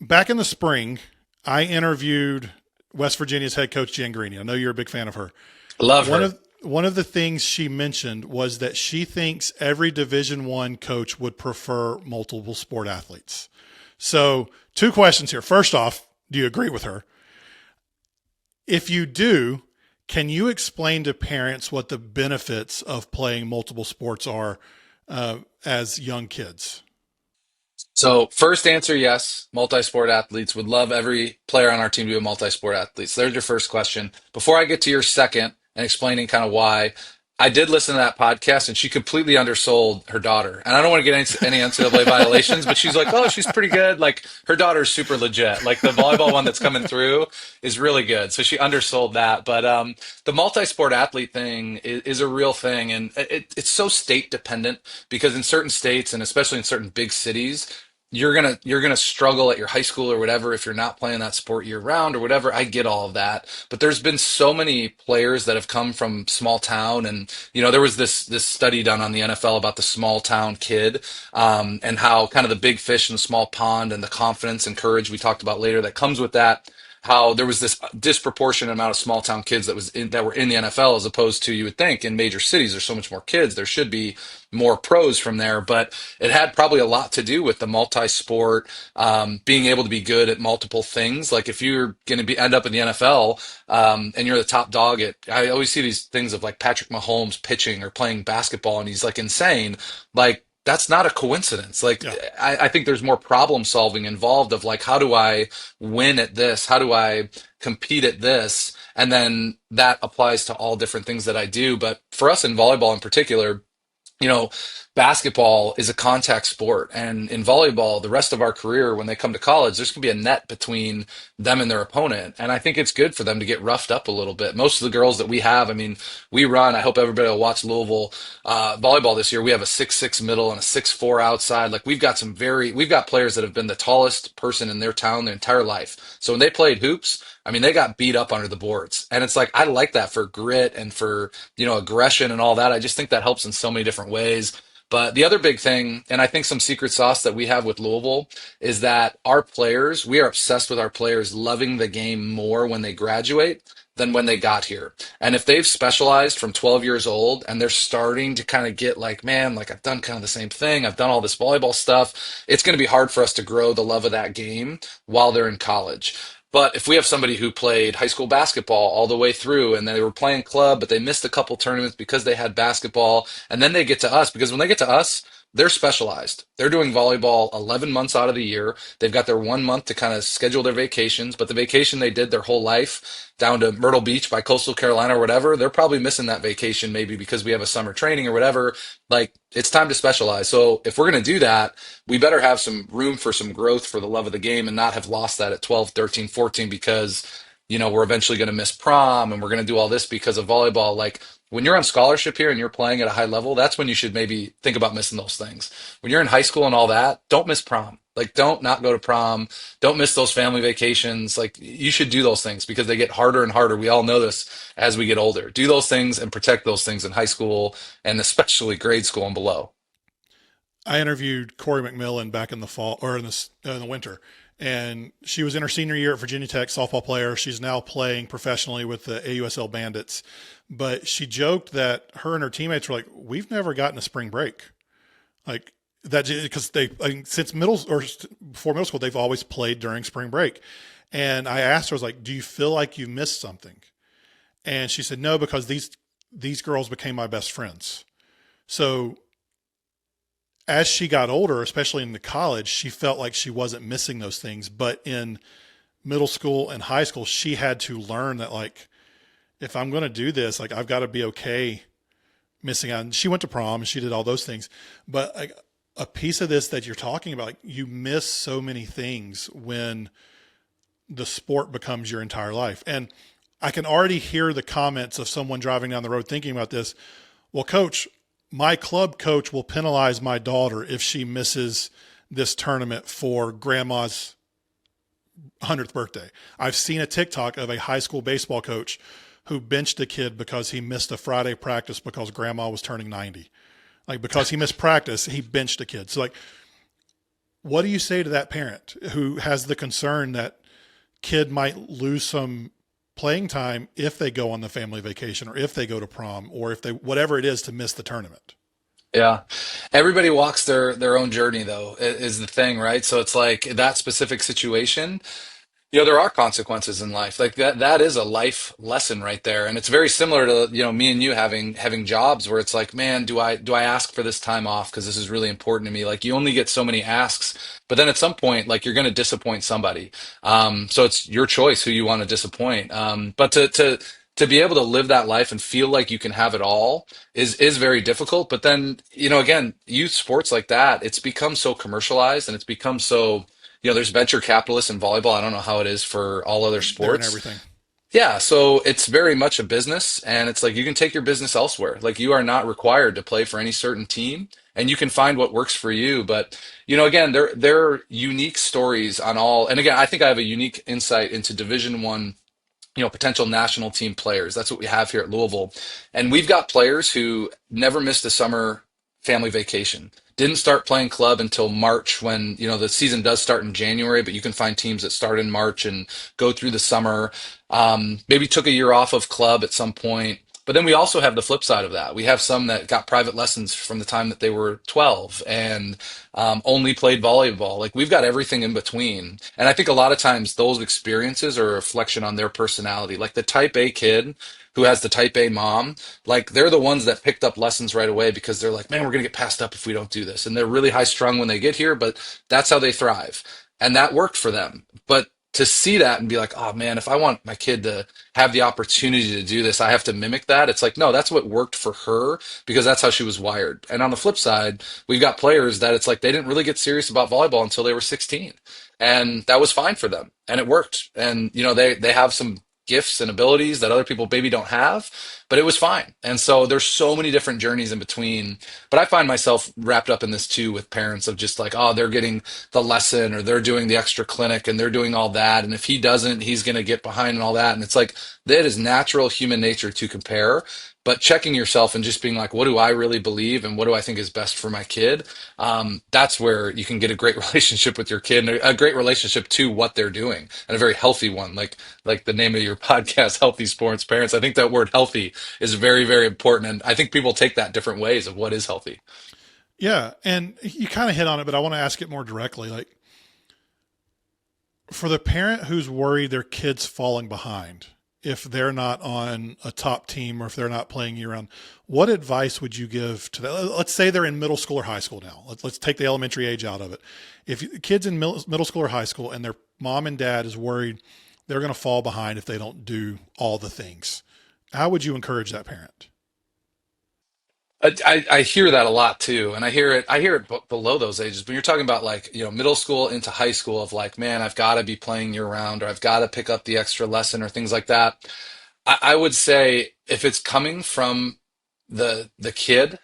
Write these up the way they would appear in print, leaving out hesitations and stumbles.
back in the spring, I interviewed West Virginia's head coach Jen Greeny. I know you're a big fan of her. Love One her. of one of the things she mentioned was that she thinks every Division One coach would prefer multiple sport athletes. So, two questions here. First off, do you agree with her? If you do, can you explain to parents what the benefits of playing multiple sports are as young kids? So first answer, yes. Multi-sport athletes would love every player on our team to be a multi-sport athlete. So there's your first question. Before I get to your second and explaining kind of why, I did listen to that podcast and she completely undersold her daughter. And I don't want to get any NCAA violations, but she's like, oh, she's pretty good. Like her daughter's super legit. Like the volleyball one that's coming through is really good. So she undersold that. But the multi-sport athlete thing is a real thing. And it's so state dependent because in certain states and especially in certain big cities, you're gonna struggle at your high school or whatever if you're not playing that sport year round or whatever. I get all of that, but there's been so many players that have come from small town, and there was this study done on the NFL about the small town kid, and how kind of the big fish in the small pond and the confidence and courage we talked about later that comes with that. How there was this disproportionate amount of small town kids that were in the NFL as opposed to you would think in major cities. There's so much more kids. There should be more pros from there, but it had probably a lot to do with the multi-sport, being able to be good at multiple things. Like if you're going to be end up in the NFL, and you're the top dog at, I always see these things of like Patrick Mahomes pitching or playing basketball, and he's like insane. Like that's not a coincidence. Like Yeah. I think there's more problem solving involved of like, how do I win at this? How do I compete at this? And then that applies to all different things that I do. But for us in volleyball in particular, you know, basketball is a contact sport. And in volleyball, the rest of our career, when they come to college, there's going to be a net between them and their opponent. And I think it's good for them to get roughed up a little bit. Most of the girls that we have, I mean, we run, I hope everybody will watch Louisville volleyball this year. We have a 6'6" middle and a 6'4" outside. Like we've got players that have been the tallest person in their town their entire life. So when they played hoops, I mean, they got beat up under the boards. And it's like, I like that for grit and for aggression and all that. I just think that helps in so many different ways. But the other big thing, and I think some secret sauce that we have with Louisville, is that our players, we are obsessed with our players loving the game more when they graduate than when they got here. And if they've specialized from 12 years old and they're starting to kind of get like, man, like I've done kind of the same thing, I've done all this volleyball stuff, it's going to be hard for us to grow the love of that game while they're in college. But if we have somebody who played high school basketball all the way through and they were playing club, but they missed a couple tournaments because they had basketball, and then they get to us, because when they get to us, they're specialized. They're doing volleyball 11 months out of the year. They've got their 1 month to kind of schedule their vacations, but the vacation they did their whole life down to Myrtle Beach by coastal Carolina or whatever, they're probably missing that vacation maybe because we have a summer training or whatever. Like it's time to specialize. So if we're going to do that, we better have some room for some growth for the love of the game and not have lost that at 12, 13, 14 because, we're eventually going to miss prom and we're going to do all this because of volleyball. Like when you're on scholarship here and you're playing at a high level, that's when you should maybe think about missing those things. When you're in high school and all that, don't miss prom. Like don't not go to prom. Don't miss those family vacations. Like you should do those things because they get harder and harder. We all know this as we get older. Do those things and protect those things in high school and especially grade school and below. I interviewed Corey McMillan back in the fall or in the winter, and she was in her senior year at Virginia Tech, softball player. She's now playing professionally with the AUSL Bandits, but she joked that her and her teammates were like, "We've never gotten a spring break, like that because since middle or before middle school they've always played during spring break." And I asked her, I was like, "Do you feel like you missed something?" And she said, "No, because these girls became my best friends." So as she got older, especially in the college, she felt like she wasn't missing those things. But in middle school and high school, she had to learn that, like, if I'm going to do this, like, I've got to be okay missing out. And she went to prom and she did all those things. But like, a piece of this that you're talking about, like, you miss so many things when the sport becomes your entire life. And I can already hear the comments of someone driving down the road thinking about this. Well, coach, my club coach will penalize my daughter if she misses this tournament for grandma's 100th birthday. I've seen a TikTok of a high school baseball coach who benched a kid because he missed a Friday practice because grandma was turning 90. Like, because he missed practice, he benched a kid. So, like, What do you say to that parent who has the concern that kid might lose some playing time if they go on the family vacation or if they go to prom or if they whatever it is to miss the tournament? Yeah. Everybody walks their own journey though, is the thing, right? So it's like that specific situation, there are consequences in life. Like that is a life lesson right there. And it's very similar to, me and you having jobs where it's like, man, do I ask for this time off because this is really important to me? Like you only get so many asks, but then at some point, like you're going to disappoint somebody. So it's your choice who you want to disappoint. But to be able to live that life and feel like you can have it all is very difficult. But then, again, youth sports like that, it's become so commercialized and it's become so, there's venture capitalists in volleyball. I don't know how it is for all other They're in sports. everything. Yeah, so it's very much a business, and it's like you can take your business elsewhere. Like you are not required to play for any certain team, and you can find what works for you. But again, there are unique stories on all. And again, I think I have a unique insight into Division 1, potential national team players. That's what we have here at Louisville. And we've got players who never missed a summer family vacation. Didn't start playing club until March when, the season does start in January, but you can find teams that start in March and go through the summer. Maybe took a year off of club at some point. But then we also have the flip side of that. We have some that got private lessons from the time that they were 12 and only played volleyball. Like we've got everything in between. And I think a lot of times those experiences are a reflection on their personality. Like the type A kid who has the type A mom, like they're the ones that picked up lessons right away because they're like, man, we're going to get passed up if we don't do this. And they're really high strung when they get here, but that's how they thrive. And that worked for them. But to see that and be like, oh man, if I want my kid to have the opportunity to do this, I have to mimic that. It's like, no, that's what worked for her because that's how she was wired. And on the flip side, we've got players that it's like they didn't really get serious about volleyball until they were 16. And that was fine for them. And it worked. And, they have some gifts and abilities that other people maybe don't have, but it was fine. And so there's so many different journeys in between. But I find myself wrapped up in this too with parents of just like, oh, they're getting the lesson or they're doing the extra clinic and they're doing all that. And if he doesn't, he's going to get behind and all that. And it's like, that is natural human nature to compare. But checking yourself and just being like, what do I really believe and what do I think is best for my kid? That's where you can get a great relationship with your kid and a great relationship to what they're doing and a very healthy one. Like the name of your podcast, Healthy Sports Parents. I think that word healthy is very, very important. And I think people take that different ways of what is healthy. Yeah, and you kind of hit on it, but I want to ask it more directly. Like for the parent who's worried their kid's falling behind if they're not on a top team or if they're not playing year round, what advice would you give to that? Let's say they're in middle school or high school now. Let's take the elementary age out of it. If kids in middle school or high school and their mom and dad is worried they're going to fall behind if they don't do all the things, how would you encourage that parent? I hear that a lot too, and I hear it below those ages. But you're talking about like middle school into high school of like, man, I've got to be playing year round, or I've got to pick up the extra lesson, or things like that. I would say if it's coming from the kid,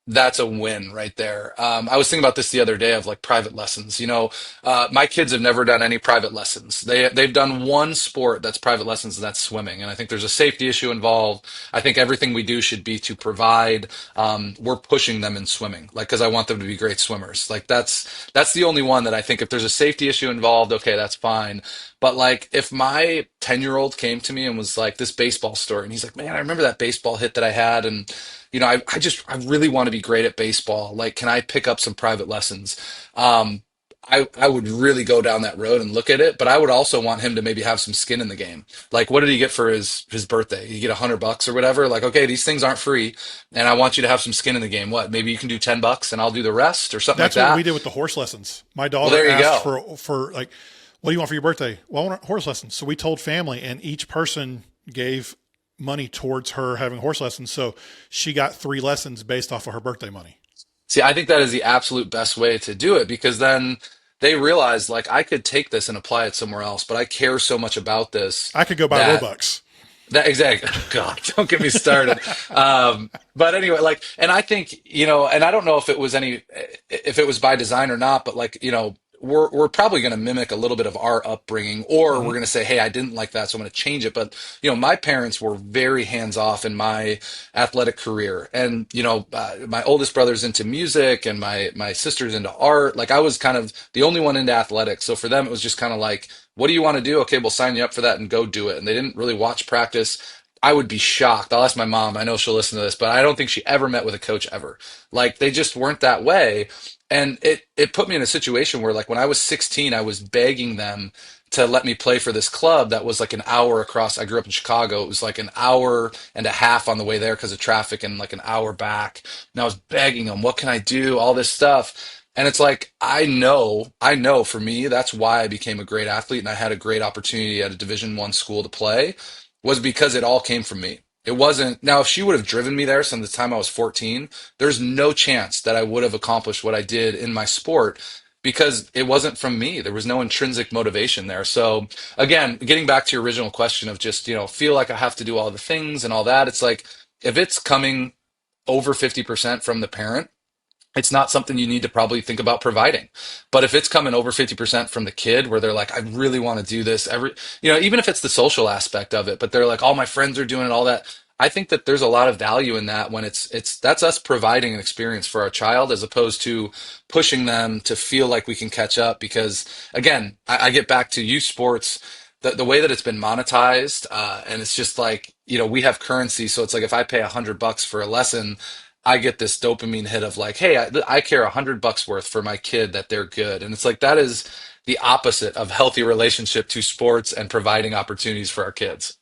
that's a win right there. I was thinking about this the other day of like private lessons. My kids have never done any private lessons. They've done one sport that's private lessons, and that's swimming. And I think there's a safety issue involved. I think everything we do should be to provide. We're pushing them in swimming, like because I want them to be great swimmers. Like that's the only one that I think if there's a safety issue involved, okay, that's fine. But like if my 10-year-old came to me and was like this baseball story, and he's like, man, I remember that baseball hit that I had, and I really want to be great at baseball. Like, can I pick up some private lessons? Um, I would really go down that road and look at it, but I would also want him to maybe have some skin in the game. Like, what did he get for his birthday? You get $100 or whatever. Like, okay, these things aren't free, and I want you to have some skin in the game. What? Maybe you can do $10 and I'll do the rest or something like That's what we that. did with the horse lessons. My Well, daughter there you asked go. for like, what do you want for your birthday? Well, I want horse lessons. So we told family, and each person gave money towards her having horse lessons. So she got 3 lessons based off of her birthday money. See, I think that is the absolute best way to do it because then they realize like I could take this and apply it somewhere else, but I care so much about this I could go buy that Robux. that exactly. God, don't get me started. But anyway, and I think and I don't know if it was by design or not, but like we're probably going to mimic a little bit of our upbringing, or Hmm. we're going to say, hey, I didn't like that, so I'm going to change it. But my parents were very hands off in my athletic career, and my oldest brother's into music, and my sister's into art. Like I was kind of the only one into athletics, so for them it was just kind of like, what do you want to do? Okay, we'll sign you up for that and go do it. And they didn't really watch practice. I would be shocked. I'll ask my mom. I know she'll listen to this, but I don't think she ever met with a coach ever. Like they just weren't that way. And it put me in a situation where like when I was 16, I was begging them to let me play for this club that was like an hour across. I grew up in Chicago. It was like an hour and a half on the way there because of traffic and like an hour back. And I was begging them, what can I do? All this stuff. And it's like, I know for me, that's why I became a great athlete and I had a great opportunity at a Division I school to play was because it all came from me. It wasn't, now if she would have driven me there since the time I was 14, there's no chance that I would have accomplished what I did in my sport because it wasn't from me. There was no intrinsic motivation there. So again, getting back to your original question of just, feel like I have to do all the things and all that, it's like if it's coming over 50% from the parent, it's not something you need to probably think about providing. But if it's coming over 50% from the kid where they're like, I really want to do this even if it's the social aspect of it, but they're like, all my friends are doing it, all that. I think that there's a lot of value in that when that's us providing an experience for our child as opposed to pushing them to feel like we can catch up. Because again, I get back to youth sports, the way that it's been monetized, and it's just like, we have currency. So it's like if I pay $100 for a lesson, I get this dopamine hit of like, hey, I care $100 worth for my kid that they're good. And it's like that is the opposite of healthy relationship to sports and providing opportunities for our kids.